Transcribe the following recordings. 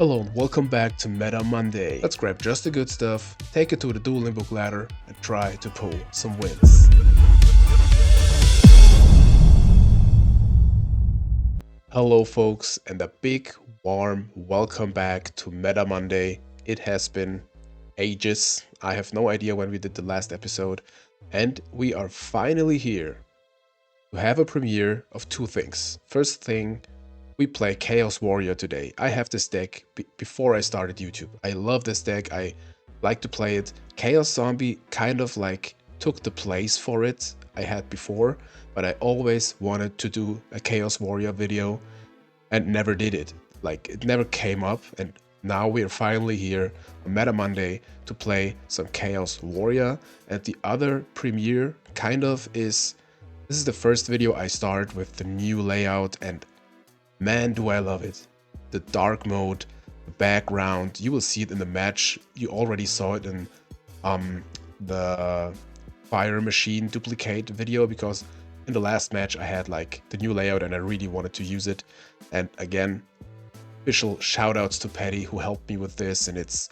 Hello and welcome back to Meta Monday. Let's grab just the good stuff, take it to the dueling book ladder, and try to pull some wins. Hello folks, and a big warm welcome back to Meta Monday. It has been ages. I have no idea when we did the last episode, and we are finally here to have a premiere of two things. First thing, we play Chaos Warrior today. I have this deck before I started YouTube. I love this deck. I like to play it. Chaos Zombie kind of like took the place for it I had before, but I always wanted to do a Chaos Warrior video and never did it. Like, it never came up, and now we are finally here on Meta Monday to play some Chaos Warrior. And the other premiere kind of is, this is the first video I start with the new layout, and man, do I love it. The dark mode, the background, you will see it in the match. You already saw it in the fire machine duplicate video, because in the last match I had like the new layout and I really wanted to use it. And again, official shoutouts to Patty who helped me with this, and it's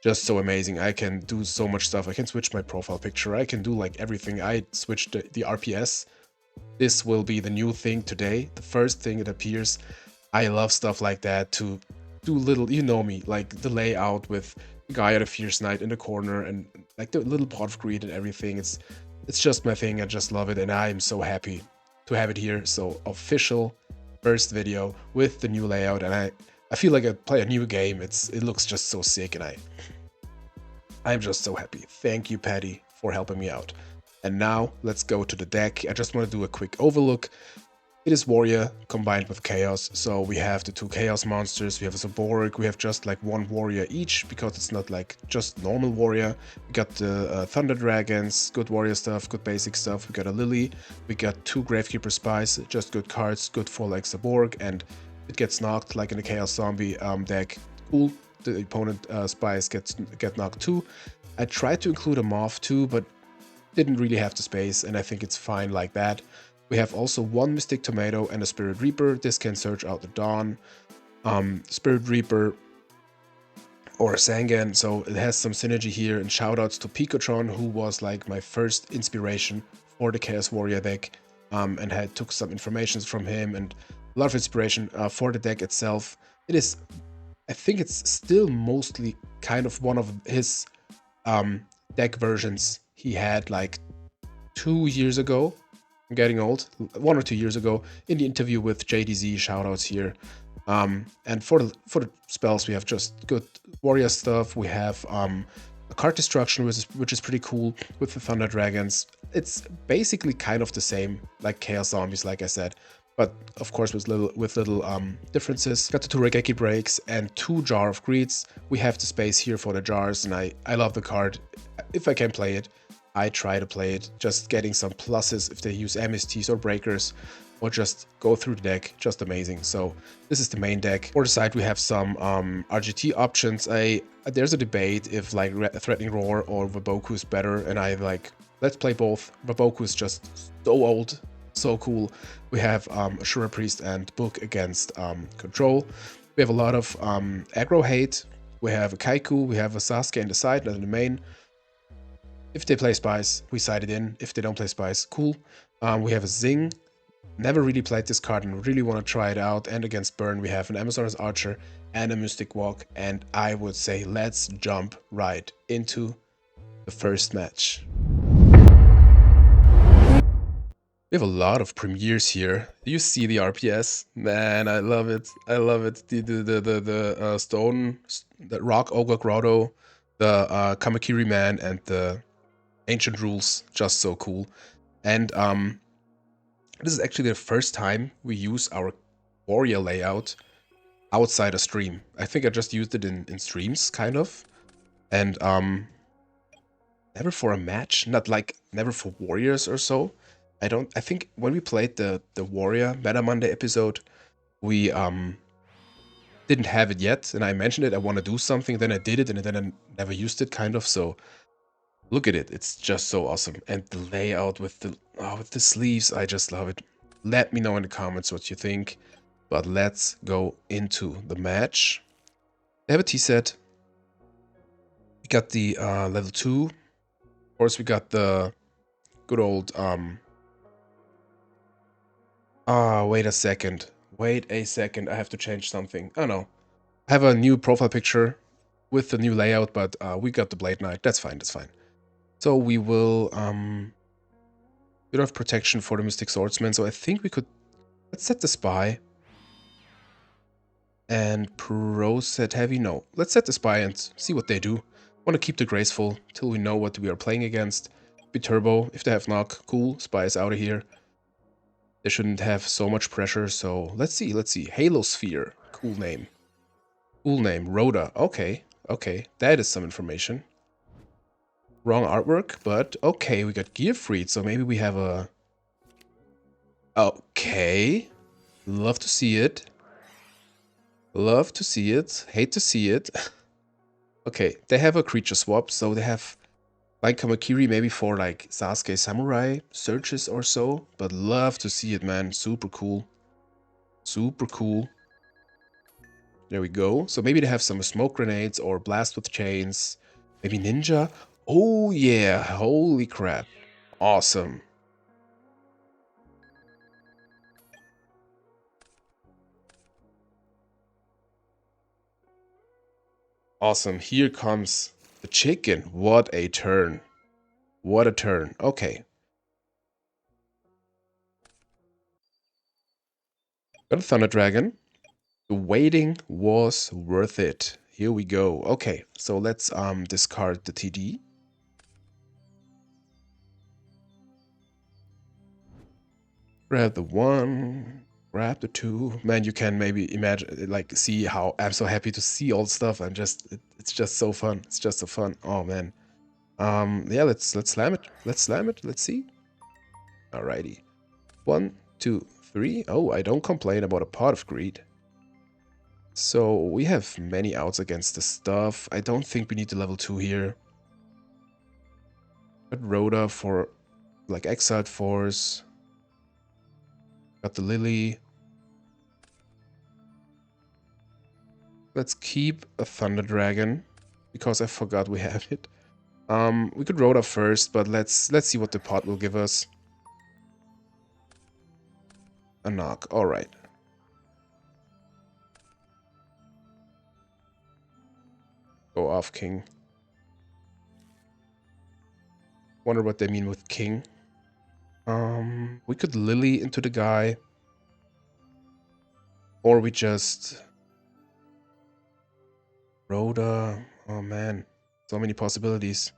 just so amazing. I can do so much stuff. I can switch my profile picture. I can do like everything. I switched the RPS. This will be the new thing today, the first thing it appears. I love stuff like that, to do little, you know me, like the layout with Gaia the Fierce Knight in the corner and like the little pot of greed and everything. It's just my thing. I just love it, and I am so happy to have it here. So official first video with the new layout, and I feel like I play a new game. It looks just so sick, and I'm just so happy. Thank you, Patty, for helping me out. And now let's go to the deck. I just want to do a quick overlook. It is Warrior combined with Chaos. So we have the two Chaos monsters, we have a Zaborg, we have just like one Warrior each, because it's not like just normal Warrior. We got the Thunder Dragons, good Warrior stuff, good basic stuff. We got a Lily, we got two Gravekeeper Spies, just good cards, good for like Zaborg, and it gets knocked like in the Chaos Zombie deck. Cool, the opponent Spies get knocked too. I tried to include a Moth too, but didn't really have the space, and I think it's fine like that. We have also one Mystic Tomato and a Spirit Reaper. This can search out the Dawn, Spirit Reaper, or Sangan, so it has some synergy here. And shoutouts to Picotron, who was like my first inspiration for the Chaos Warrior deck, and took some information from him and a lot of inspiration for the deck itself. It is, I think it's still mostly kind of one of his deck versions he had like 2 years ago. I'm getting old. 1 or 2 years ago in the interview with JDZ. Shoutouts here. And for the spells, we have just good warrior stuff. We have a card destruction, which is pretty cool with the Thunder Dragons. It's basically kind of the same like Chaos Zombies, like I said, but of course with little differences. Got the two Regeki breaks and 2 Jar of Greeds. We have the space here for the jars, and I love the card. If I can play it, I try to play it, just getting some pluses if they use MSTs or breakers, or just go through the deck, just amazing. So this is the main deck. For the side we have some RGT options. There's a debate if like Threatening Roar or Vaboku is better, and I like, let's play both. Vaboku is just so old, so cool. We have Ashura Priest and Book against Control. We have a lot of aggro hate. We have a Kaiku, we have a Sasuke in the side, not in the main. If they play Spies, we side it in. If they don't play Spies, cool. We have a Zing. Never really played this card and really want to try it out. And against Burn, we have an Amazon's Archer and a Mystic Walk. And I would say let's jump right into the first match. We have a lot of premieres here. Do you see the RPS? Man, I love it. I love it. The Stone, the Rock Ogre Grotto, the Kamakiri Man, and the Ancient Rules, just so cool. And this is actually the first time we use our warrior layout outside a stream. I think I just used it in streams, kind of. And never for a match, not like never for warriors or so. I think when we played the Warrior Meta Monday episode, we didn't have it yet, and I mentioned it, I want to do something, then I did it, and then I never used it, kind of. So look at it, it's just so awesome. And the layout with the sleeves, I just love it. Let me know in the comments what you think. But let's go into the match. They have a T set. We got the level 2. Of course, we got the good old... wait a second. Wait a second. I have to change something. Oh, no. I have a new profile picture with the new layout, but we got the Blade Knight. That's fine, that's fine. So we will... bit of protection for the Mystic Swordsman. So I think we could... Let's set the Spy. And Pro set Heavy. No. Let's set the Spy and see what they do. Want to keep the Graceful till we know what we are playing against. Be Turbo. If they have knock, cool. Spy is out of here. They shouldn't have so much pressure, so let's see, let's see. Halo Sphere. Cool name. Cool name. Rhoda. Okay, okay. That is some information. Wrong artwork, but okay, we got Gear Freed, so maybe we have a... Okay. Love to see it. Love to see it. Hate to see it. Okay, they have a creature swap, so they have like Kamakiri maybe for like Sasuke Samurai searches or so, but love to see it, man. Super cool. Super cool. There we go. So maybe they have some smoke grenades or blast with chains. Maybe ninja. Oh yeah, holy crap. Awesome. Awesome. Here comes the chicken. What a turn. What a turn. Okay. Got a Thunder Dragon. The waiting was worth it. Here we go. Okay, so let's discard the TD. Grab the 1, grab the 2. Man, you can maybe imagine, like, see how I'm so happy to see all stuff. It's just so fun. It's just so fun. Oh man. Yeah, let's slam it. Let's slam it. Let's see. Alrighty. 1, 2, 3. Oh, I don't complain about a Pot of Greed. So we have many outs against this stuff. I don't think we need the level 2 here. Got Rhoda for like Exiled Force. Got the Lily. Let's keep a Thunder Dragon because I forgot we have it. We could Rhoda first, but let's see what the pot will give us. A knock. All right. Go off, King. Wonder what they mean with King. We could Lily into the guy. Or we just... Rhoda. Oh man. So many possibilities.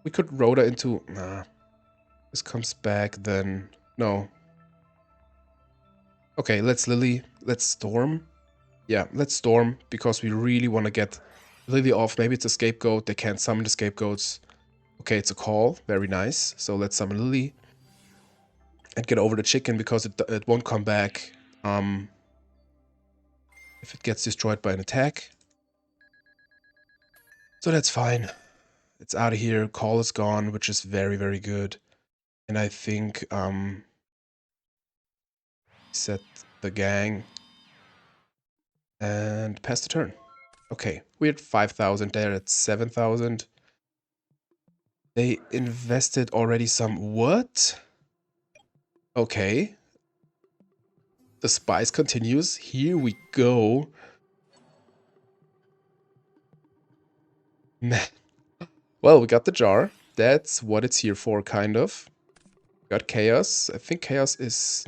We could Rhoda into... Nah. This comes back then. No. Okay, let's Lily. Let's Storm. Yeah, let's Storm because we really want to get Lily off. Maybe it's a scapegoat. They can't summon the scapegoats. Okay, it's a call. Very nice. So let's summon Lily. And get over the chicken because it won't come back if it gets destroyed by an attack. So that's fine. It's out of here. Call is gone, which is very, very good. And I think set the gang and pass the turn. Okay, we're at 5,000. They're at 7,000. They invested already some... What? Okay. The spice continues. Here we go. Man. Well, we got the jar. That's what it's here for, kind of. Got Chaos. I think Chaos is...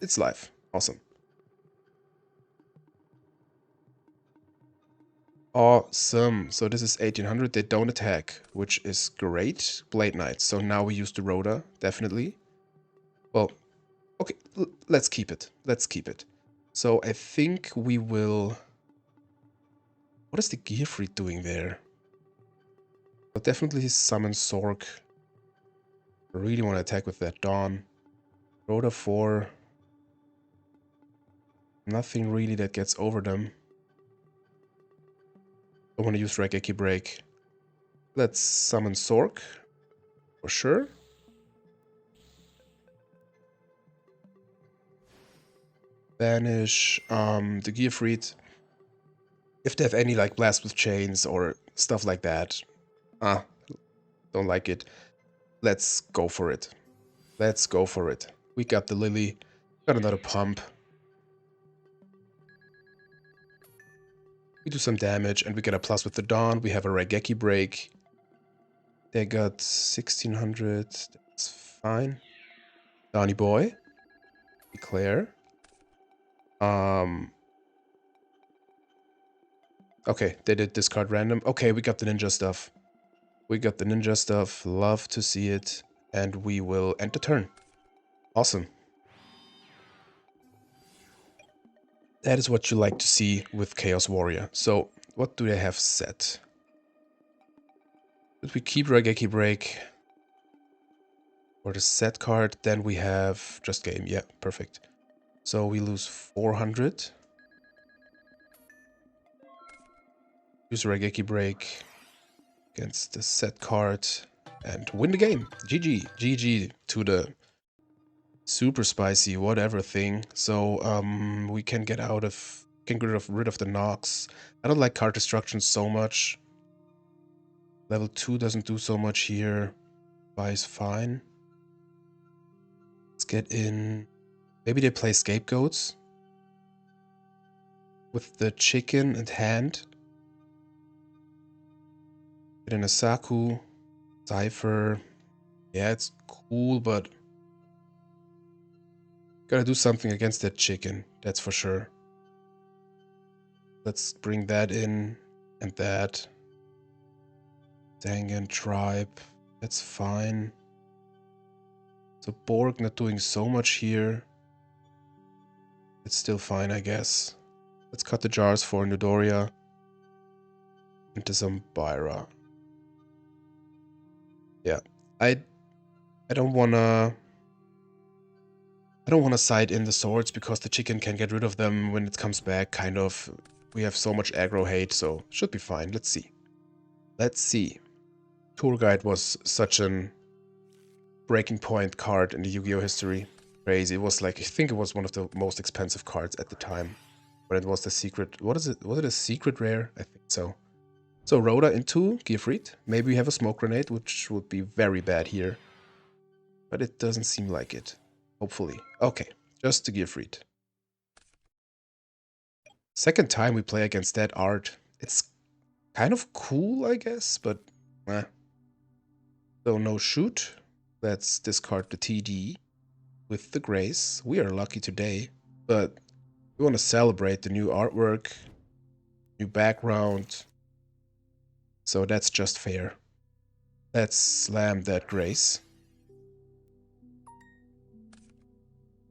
it's live. Awesome. Awesome. So this is 1800. They don't attack, which is great. Blade Knight. So now we use the Rhoda, definitely. Well, okay. Let's keep it. Let's keep it. So I think we will... What is the Gearfried doing there? But definitely summon Sork. I really want to attack with that Dawn. Rhoda 4. Nothing really that gets over them. I want to use Raigeki Break. Let's summon Sork. For sure. Banish the Gearfried. If they have any like blast with chains or stuff like that, ah, don't like it. Let's go for it. Let's go for it. We got the Lily, got another pump. We do some damage and we get a plus with the Dawn. We have a Raigeki break. They got 1600. That's fine. Donny boy. Declare. Okay, they did discard random. Okay, we got the ninja stuff. We got the ninja stuff. Love to see it. And we will end the turn. Awesome. That is what you like to see with Chaos Warrior. So, what do they have set? If we keep Raigeki break for the set card, then we have just game. Yeah, perfect. So we lose 400. Use Raigeki break against the set card and win the game. GG. GG to the super spicy whatever thing. So we can get rid of the knocks. I don't like card destruction so much. Level 2 doesn't do so much here. Buy is fine. Let's get in. Maybe they play scapegoats with the chicken and hand. Get in a Saku, Cypher. Yeah, it's cool, but gotta do something against that chicken, that's for sure. Let's bring that in and that. Dangan tribe, that's fine. So Borg not doing so much here. It's still fine, I guess. Let's cut the jars for Nudoria into some Byra. Yeah, I don't wanna side in the swords because the chicken can get rid of them when it comes back, kind of. We have so much aggro hate, so should be fine. Let's see. Let's see. Tour Guide was such an breaking point card in the Yu-Gi-Oh history. Crazy. It was like, I think it was one of the most expensive cards at the time. But it was the secret. What is it? Was it a secret rare? I think so. So Rhoda into Gearfried. Maybe we have a smoke grenade, which would be very bad here. But it doesn't seem like it. Hopefully. Okay, just the Gearfried. Second time we play against that art. It's kind of cool, I guess, but eh. So no shoot. Let's discard the TD with the grace. We are lucky today, but we want to celebrate the new artwork, new background. So that's just fair. Let's slam that grace.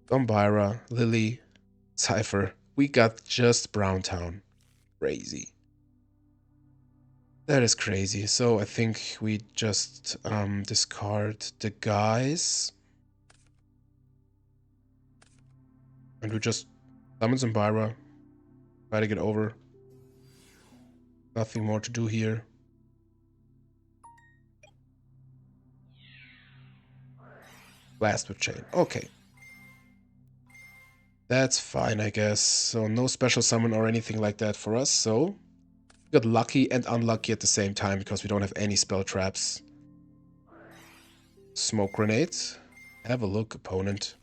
Dombira, Lily, Cypher. We got just Browntown. Crazy. That is crazy. So I think we just discard the guys. And we just summon Zombira. Try to get over. Nothing more to do here. Blast with chain. Okay. That's fine, I guess. So no special summon or anything like that for us. So we got lucky and unlucky at the same time because we don't have any spell traps. Smoke grenades. Have a look, opponent.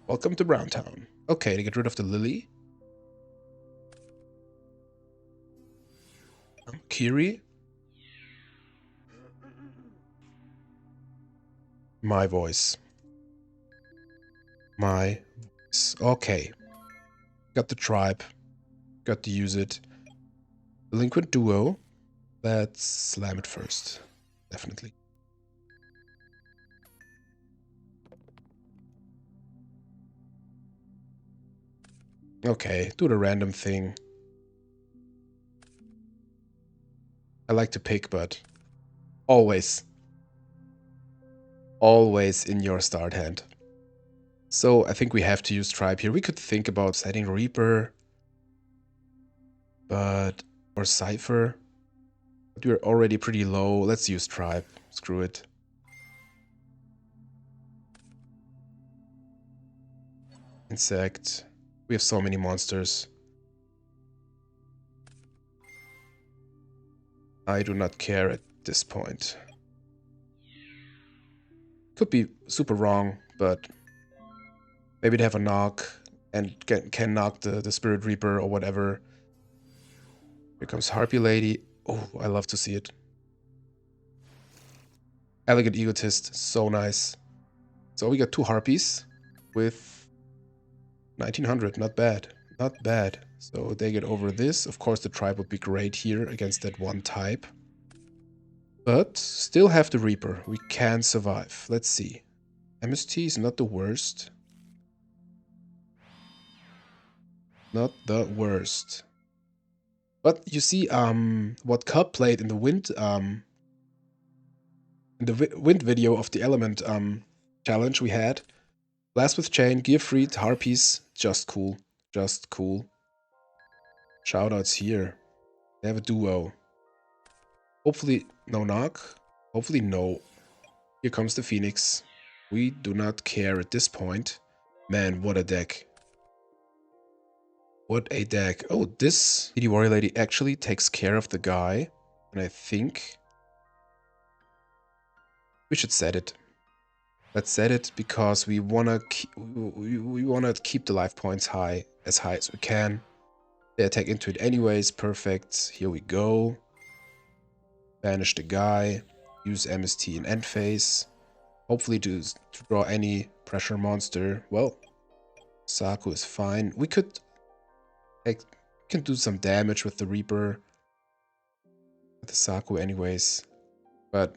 Welcome to Browntown. Okay, to get rid of the Lily. Kiri. My voice. My voice. Okay. Got the tribe. Got to use it. Delinquent duo. Let's slam it first. Definitely. Okay, do the random thing. I like to pick, but always in your start hand. So I think we have to use tribe here. We could think about setting Reaper, but or Cypher. But we're already pretty low. Let's use tribe. Screw it. Insect. We have so many monsters. I do not care at this point. Could be super wrong, but maybe they have a knock and can knock the Spirit Reaper or whatever. Here comes Harpy Lady. Oh, I love to see it. Elegant Egotist, so nice. So we got 2 Harpies with 1900, not bad. Not bad. So they get over this. Of course, the tribe would be great here against that one type. But still have the Reaper. We can survive. Let's see. MST is not the worst. Not the worst. But you see, what Cub played in the wind video of the element challenge we had. Blast with Chain, Gear Freed, Harpies, just cool. Just cool. Shoutouts here. They have a duo. Hopefully no knock. Hopefully no. Here comes the Phoenix. We do not care at this point. Man, what a deck. What a deck. Oh, this PD Warrior Lady actually takes care of the guy. And I think we should set it. Let's set it because we wanna keep the life points high as we can. They attack into it anyways. Perfect. Here we go. Banish the guy. Use MST in end phase. Hopefully to draw any pressure monster. Well, Saku is fine. We can do some damage with the Reaper. With the Saku anyways. But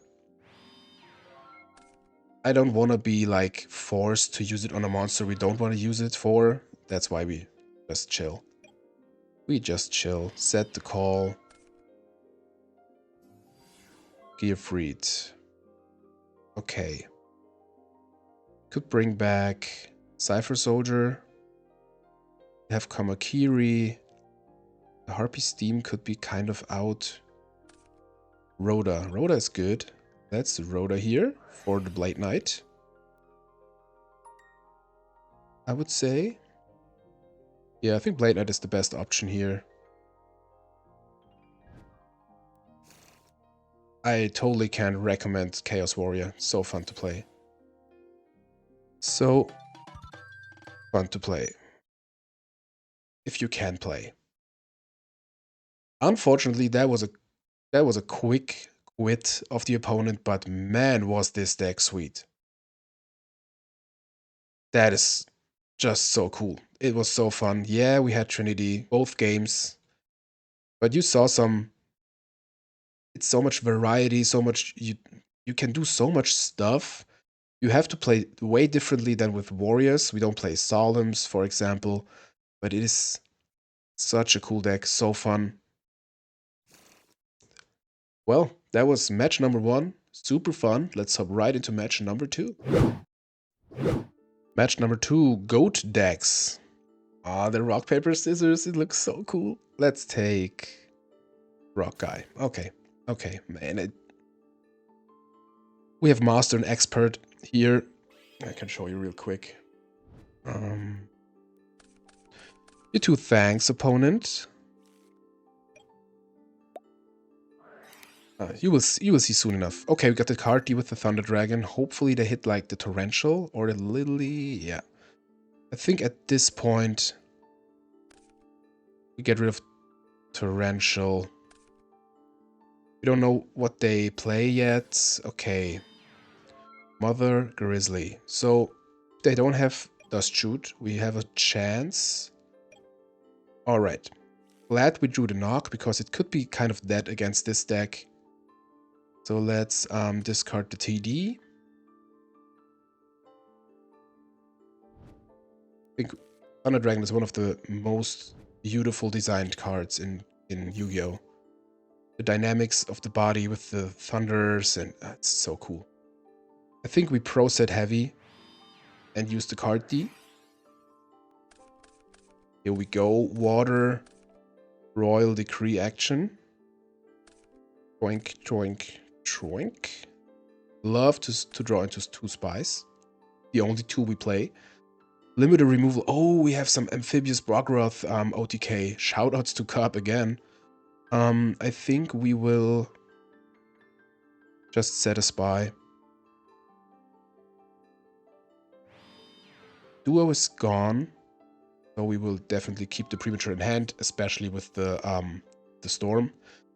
I don't want to be like forced to use it on a monster we don't want to use it for. That's why we just chill. We just chill. Set the call. Gear freed. Okay. Could bring back Cypher Soldier. Have Kamakiri. The Harpy Steam could be kind of out. Rhoda. Rhoda is good. That's Rhoda here for the Blade Knight. I would say. Yeah, I think Blade Knight is the best option here. I totally can recommend Chaos Warrior. So fun to play. So fun to play. If you can play. Unfortunately, that was a quick quit of the opponent, but man, was this deck sweet. That is just so cool. It was so fun. Yeah, we had Trinity, both games. But you saw it's so much variety, so much, you can do so much stuff. You have to play way differently than with Warriors. We don't play Solemns, for example, but it is such a cool deck, so fun. Well, that was match number 1. Super fun. Let's hop right into match number 2. Match number 2, Goat decks. Ah, the rock, paper, scissors. It looks so cool. Let's take Rock Guy. Okay. Okay, man. We have Master and Expert here. I can show you real quick. You 2 thanks, opponent. You will see soon enough. Okay, we got the card D with the Thunder Dragon. Hopefully they hit like the Torrential or the Lily. Yeah. I think at this point we get rid of Torrential. We don't know what they play yet. Okay. Mother Grizzly. So they don't have Dust Shoot. We have a chance. Alright. Glad we drew the knock because it could be kind of dead against this deck. So let's discard the TD. I think Thunder Dragon is one of the most beautiful designed cards in Yu-Gi-Oh! The dynamics of the body with the thunders, and it's so cool. I think we pro set heavy and use the card D. Here we go. Water, Royal Decree action. Troink, troink, troink. Love to draw into 2 spies. The only 2 we play. Limited removal. Oh, we have some Amphibious Brogroth OTK. Shoutouts to Cup again. I think we will Just set a spy. Duo is gone. So we will definitely keep the premature in hand, especially with the storm.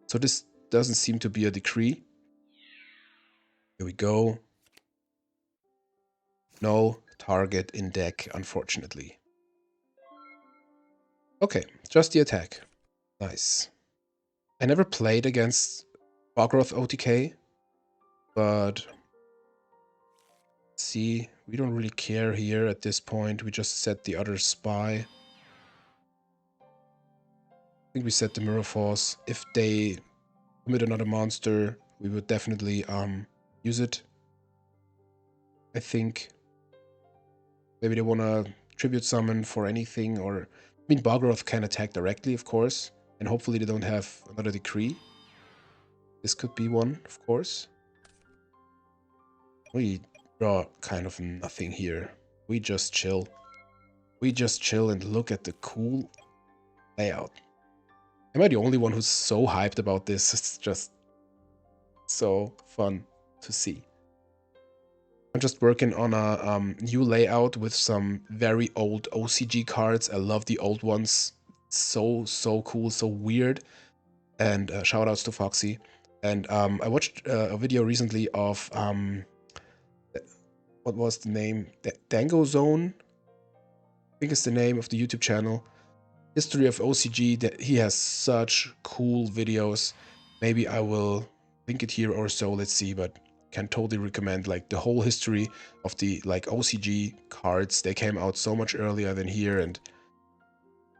So this doesn't seem to be a decree. Here we go. No target in deck, unfortunately. Okay, just the attack. Nice. I never played against Bogroth OTK, but see, we don't really care here at this point. We just set the other spy. I think we set the Mirror Force. If they commit another monster, we would definitely use it. I think maybe they want to tribute summon for anything, or I mean Bogroth can attack directly, of course, and hopefully they don't have another decree. This could be one, of course. We draw kind of nothing here. We just chill. We just chill and look at the cool layout. Am I the only one who's so hyped about this? It's just so fun to see. I'm just working on a new layout with some very old OCG cards. I love the old ones. So cool, so weird. And shout outs to Foxy. And I watched a video recently of what was the name? Dango Zone, I think is the name of the YouTube channel. History of OCG. That he has such cool videos. Maybe I will link it here or so. Let's see, but can totally recommend like the whole history of the like OCG cards. They came out so much earlier than here, and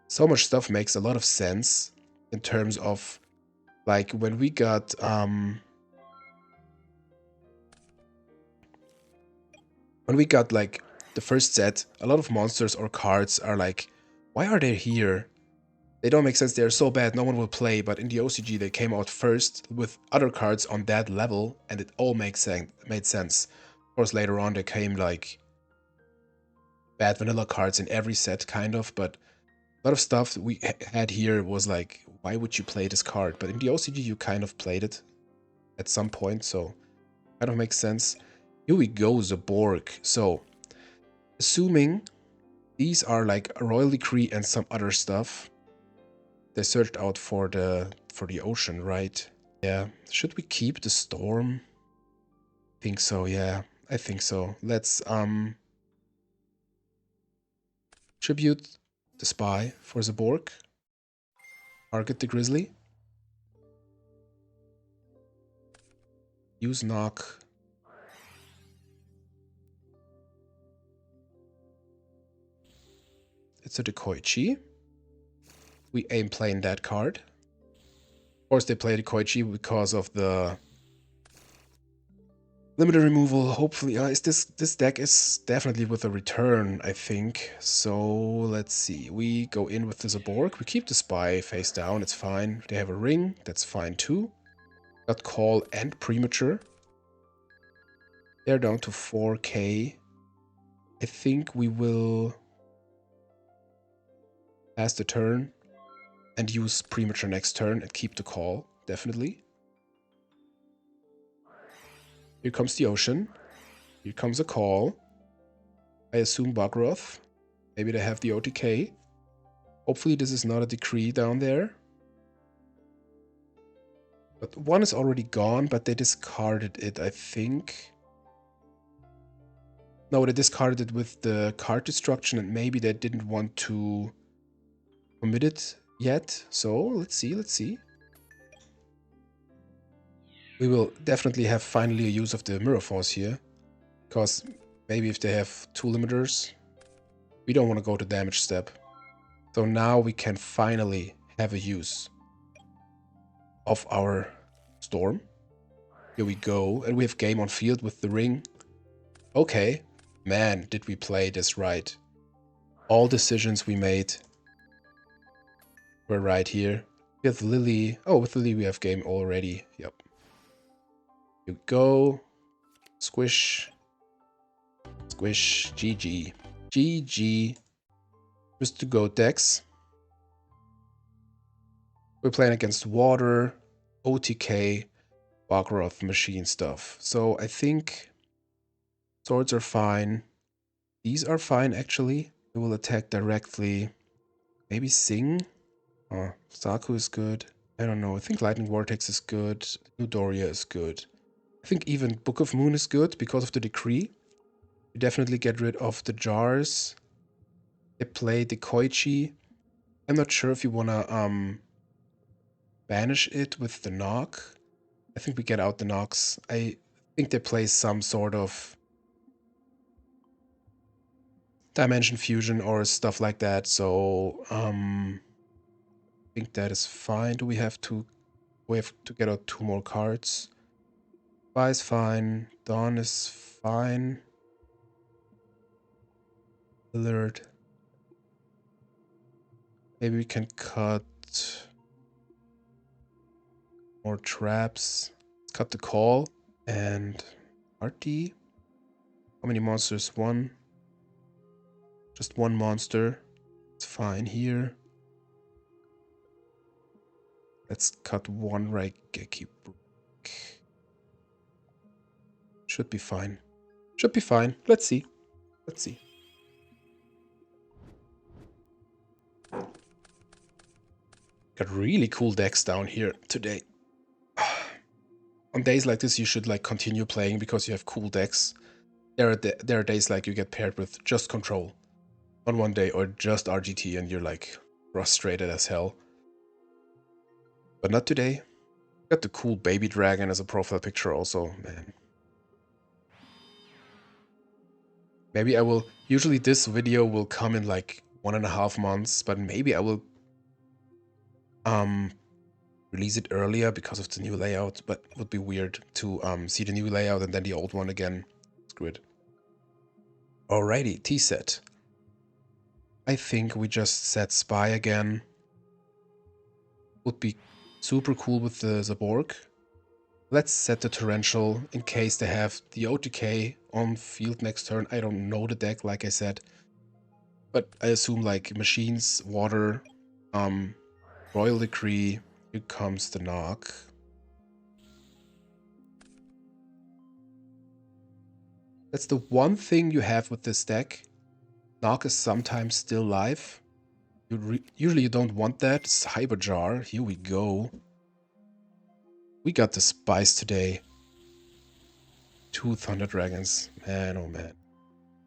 so much stuff makes a lot of sense in terms of like when we got like the first set, a lot of monsters or cards are like, why are they here? They don't make sense, they're so bad, no one will play, but in the OCG they came out first with other cards on that level, and it all made sense. Of course, later on there came like bad vanilla cards in every set, kind of, but a lot of stuff we had here was like, why would you play this card? But in the OCG you kind of played it at some point, so kind of makes sense. Here we go, Zaborg. So, assuming these are like a Royal Decree and some other stuff, they searched out for the ocean, right? Yeah. Should we keep the storm? I think so, yeah. I think so. Let's tribute the spy for Zaborg. Target the grizzly. Use knock. It's a decoy chi. We aim playing that card. Of course they play decoy chi because of the limited removal. Hopefully, this deck is definitely with a return, I think. So let's see. We go in with the Zaborg. We keep the spy face down. It's fine. They have a ring. That's fine too. Got call and premature. They're down to 4k. I think we will pass the turn and use premature next turn and keep the call. Definitely. Here comes the ocean. Here comes a call. I assume Bogroth. Maybe they have the OTK. Hopefully this is not a decree down there. But one is already gone, but they discarded it, I think. No, they discarded it with the card destruction, and maybe they didn't want to commit it yet. So let's see. We will definitely have finally a use of the Mirror Force here. Because maybe if they have 2 limiters, we don't want to go to damage step. So now we can finally have a use of our storm. Here we go. And we have game on field with the ring. Okay. Man, did we play this right. All decisions we made were right here. We have Lily. Oh, with Lily we have game already. Yep. Here we go. Squish. Squish. GG. GG. Just to go decks. We're playing against water, OTK, Bargroth machine stuff. So I think swords are fine. These are fine, actually. They will attack directly. Maybe Sing? Oh, Saku is good. I don't know. I think Lightning Vortex is good. New Doria is good. I think even Book of Moon is good because of the decree. You definitely get rid of the jars. They play the Koichi. I'm not sure if you wanna banish it with the knock. I think we get out the knocks. I think they play some sort of dimension fusion or stuff like that. So I think that is fine. Do we have to get out 2 more cards? Spy is fine. Dawn is fine. Alert. Maybe we can cut more traps. Let's cut the call. And party. How many monsters? 1. Just 1 monster. It's fine here. Let's cut 1 Raigeki brick. Should be fine. Should be fine. Let's see. Let's see. Got really cool decks down here today. On days like this, you should like continue playing because you have cool decks. There are days like you get paired with just control on one day or just RGT and you're like frustrated as hell. But not today. Got the cool baby dragon as a profile picture also, man. Maybe I will... Usually this video will come in like 1.5 months, but maybe I will release it earlier because of the new layout, but it would be weird to see the new layout and then the old one again. Screw it. Alrighty, T-set. I think we just set Spy again. Would be super cool with the Zaborg. Let's set the Torrential in case they have the OTK on field next turn. I don't know the deck, like I said. But I assume like machines, water, Royal Decree. Here comes the knock. That's the one thing you have with this deck. Knock is sometimes still live. Usually you don't want that. Cyberjar, here we go. We got the spice today. 2 Thunder Dragons. Man, oh man.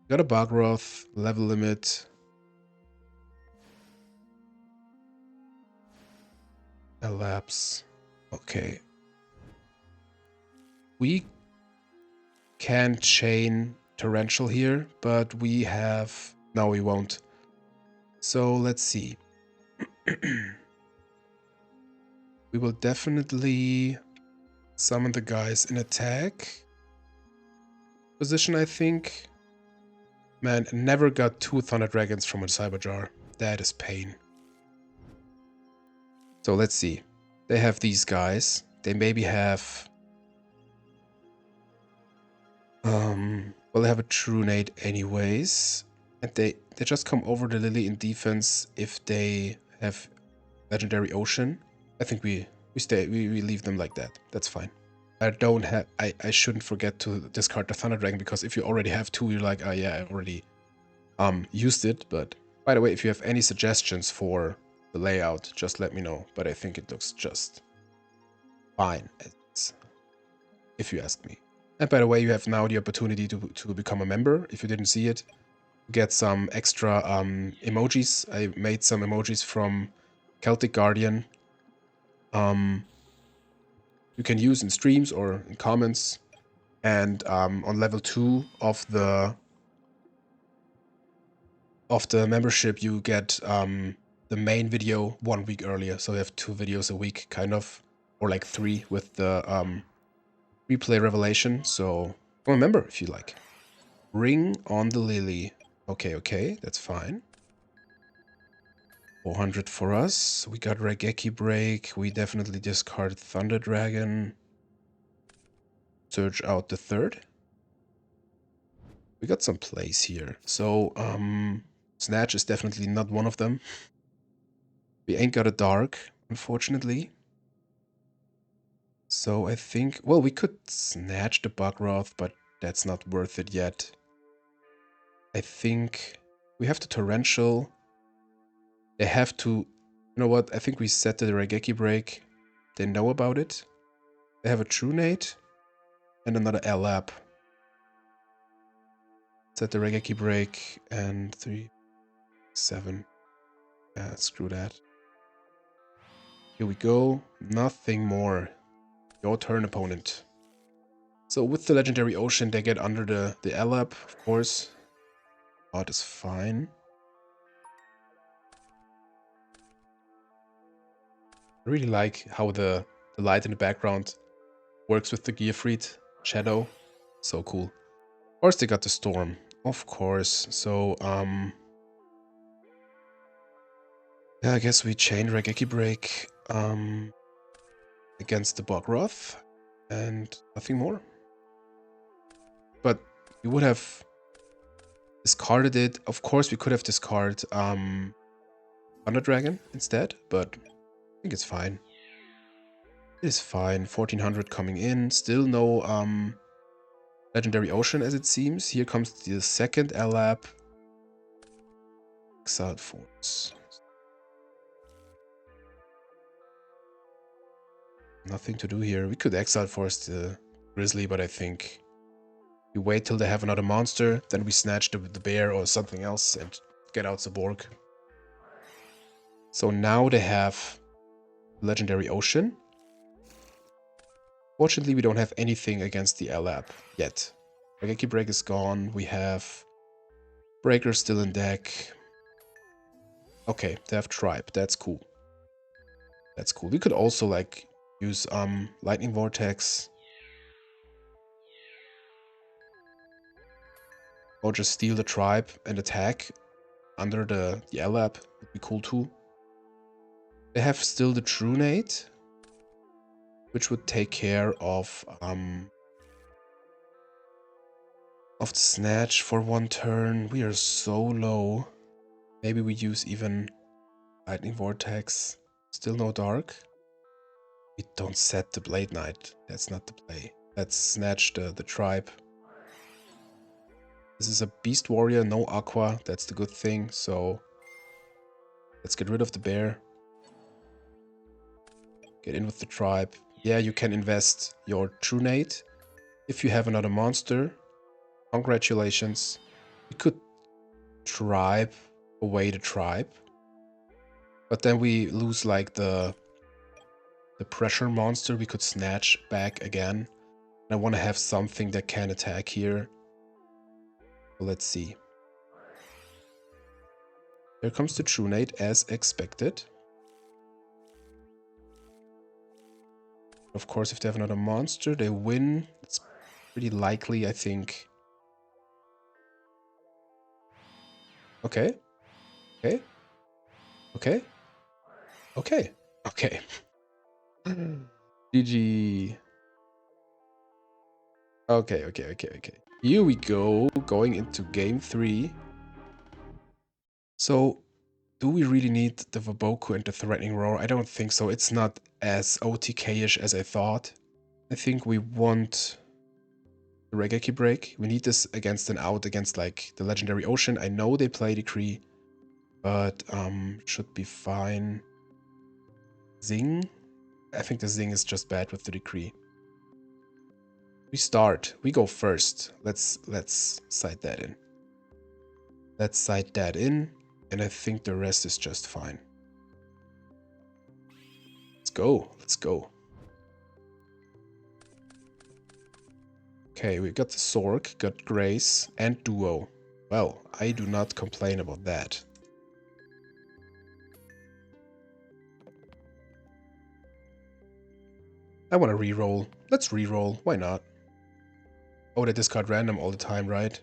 Got a Bargroth, level limit. Elapse. Okay. We can chain Torrential here, but we have... No, we won't. So let's see. We will definitely summon the guys in attack position, I think. Man, never got 2 Thunder Dragons from a Cyberjar. That is pain. So let's see. They have these guys. They maybe have... well, they have a True Nade anyways. And they just come over the Lily in defense if they have Legendary Ocean. I think we leave them like that. That's fine. I shouldn't forget to discard the Thunder Dragon because if you already have 2, you're like, oh yeah, I already used it. But by the way, if you have any suggestions for the layout, just let me know. But I think it looks just fine, if you ask me. And by the way, you have now the opportunity to become a member. If you didn't see it, get some extra emojis. I made some emojis from Celtic Guardian. You can use in streams or in comments. And on level 2 of the membership, you get the main video 1 week earlier. So you have 2 videos a week, kind of, or like 3 with the replay revelation. So remember if you like. Ring on the Lily. Okay, that's fine. 400 for us. We got Raigeki Break. We definitely discard Thunder Dragon. Search out the 3rd. We got some plays here. So, Snatch is definitely not one of them. We ain't got a Dark, unfortunately. So I think, well, we could snatch the Bugroth, but that's not worth it yet. I think we have the Torrential. They have to, you know what, I think we set the Raigeki break. They know about it. They have a True Nate and another L-Lap. Set the Raigeki break and 3, 7. Yeah, screw that. Here we go. Nothing more. Your turn, opponent. So with the Legendary Ocean, they get under the L-Lap, of course. That is fine. I really like how the light in the background works with the Gearfried shadow. So cool. Of course they got the Storm. Of course. So, yeah, I guess we chain Raigeki Break against the Bugroth and nothing more. But we would have discarded it. Of course we could have discarded Thunder Dragon instead, but I think it's fine. It is fine. 1400 coming in. Still no Legendary Ocean as it seems. Here comes the second L-Lap. Exiled Force. Nothing to do here. We could Exile Force the Grizzly, but I think we wait till they have another monster, then we snatch the bear or something else and get out the Borg. So now they have Legendary Ocean. Fortunately, we don't have anything against the L-Lap yet. Raigeki Break is gone. We have Breaker still in deck. Okay, they have Tribe. That's cool. That's cool. We could also like use Lightning Vortex. Or just steal the Tribe and attack under the L-Lap. Would be cool too. They have still the True Nate, which would take care of the snatch for one turn. We are so low. Maybe we use even Lightning Vortex. Still no Dark. We don't set the Blade Knight. That's not the play. Let's snatch the Tribe. This is a Beast Warrior, no Aqua. That's the good thing. So let's get rid of the bear. Get in with the Tribe. Yeah, you can invest your True Nate. If you have another monster, congratulations. We could Tribe away the Tribe. But then we lose like the pressure monster we could snatch back again. And I want to have something that can attack here. So let's see. Here comes the True Nate as expected. Of course, if they have another monster, they win. It's pretty likely, I think. Okay. Okay. Okay. Okay. Okay. GG. Okay. Here we go, going into game 3. So, do we really need the Vaboku and the Threatening Roar? I don't think so. It's not as OTK-ish as I thought. I think we want the Raigeki Break. We need this against an out against like the Legendary Ocean. I know they play Decree, but should be fine. Zing? I think the Zing is just bad with the Decree. We start. We go first. Let's side that in. Let's side that in, and I think the rest is just fine. Let's go. Let's go. Okay, we got the Sork, got Grace, and Duo. Well, I do not complain about that. I want to reroll. Let's reroll. Why not? Oh, they discard random all the time, right?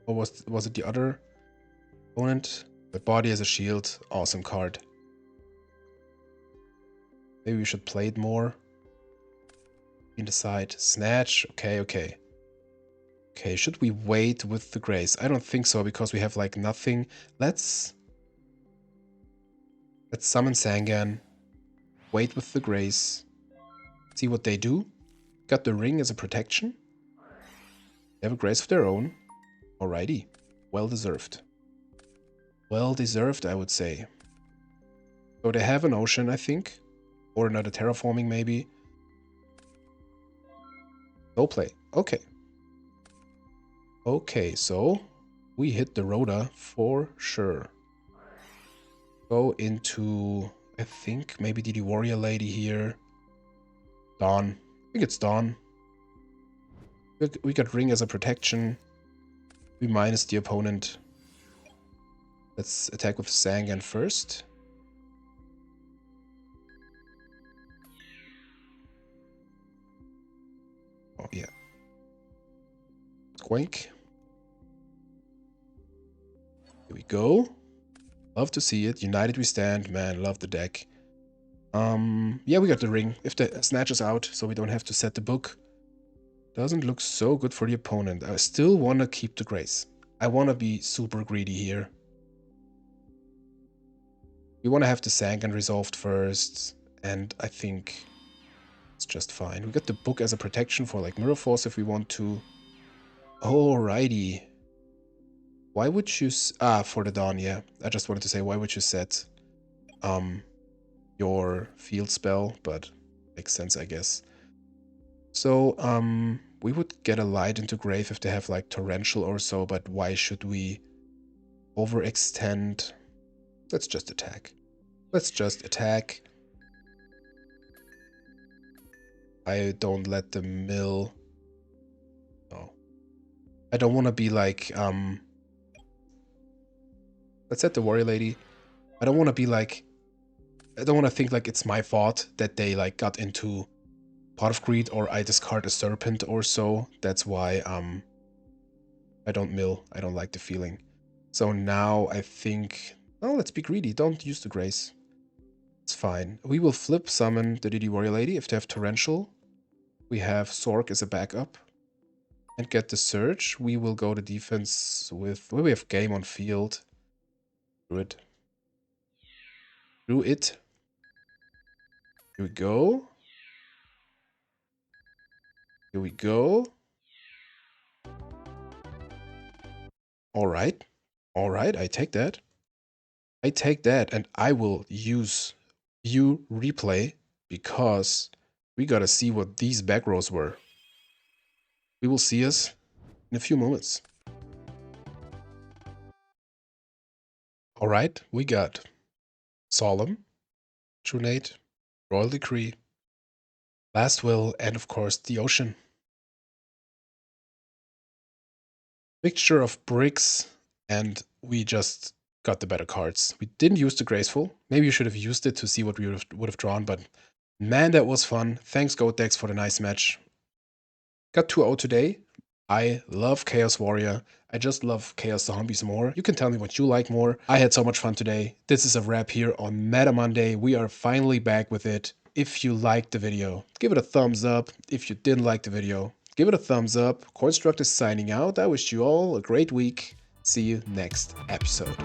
Or was it the other opponent? The Body as a Shield. Awesome card. Maybe we should play it more. In the side. Snatch. Okay. Okay, should we wait with the Grace? I don't think so, because we have like nothing. Let's summon Sangan. Wait with the Grace. See what they do. Got the ring as a protection. They have a grace of their own. Alrighty. Well deserved. Well deserved, I would say. So they have an ocean, I think. Or another terraforming, maybe. No play. Okay. Okay, so we hit the rota for sure. Go into, I think, maybe the warrior lady here. Dawn. I think it's Dawn. We got ring as a protection. We minus the opponent. Let's attack with Sangan first. Oh, yeah. Squank. Here we go. Love to see it. United we stand. Man, love the deck. Yeah, we got the ring. If the snatch is out, so we don't have to set the book. Doesn't look so good for the opponent. I still want to keep the grace. I want to be super greedy here. We want to have the Sangan resolved first, and I think it's just fine. We got the book as a protection for like Mirror Force if we want to. Alrighty. Why would you... for the Dawn, yeah. I just wanted to say, why would you set your field spell? But makes sense, I guess. So, we would get a light into grave if they have like Torrential or so, but why should we overextend? Let's just attack. Let's just attack. I don't let the mill... No. I don't want to be like... Let's set the warrior lady. I don't want to be like... I don't want to think like it's my fault that they like got into Pot of Greed or I discard a serpent or so. That's why I don't mill. I don't like the feeling. So now I think... Oh, let's be greedy. Don't use the grace. It's fine. We will flip summon the DD warrior lady if they have Torrential. We have Sork as a backup. And get the Surge. We will go to defense with... Well, we have game on field. Druid. Druid. Here we go. Here we go. Alright. Alright, I take that. I take that and I will use view replay because we gotta see what these back rows were. We will see us in a few moments. Alright, we got Solemn, Trunate, Royal Decree, Last Will, and of course the Ocean. Mixture of bricks, and we just got the better cards. We didn't use the Graceful. Maybe you should have used it to see what we would have drawn, but man, that was fun. Thanks, GoatDecks, for the nice match. Got 2-0 today. I love Chaos Warrior. I just love Chaos Zombies more. You can tell me what you like more. I had so much fun today. This is a wrap here on Meta Monday. We are finally back with it. If you liked the video, give it a thumbs up. If you didn't like the video, give it a thumbs up. Construct is signing out. I wish you all a great week. See you next episode.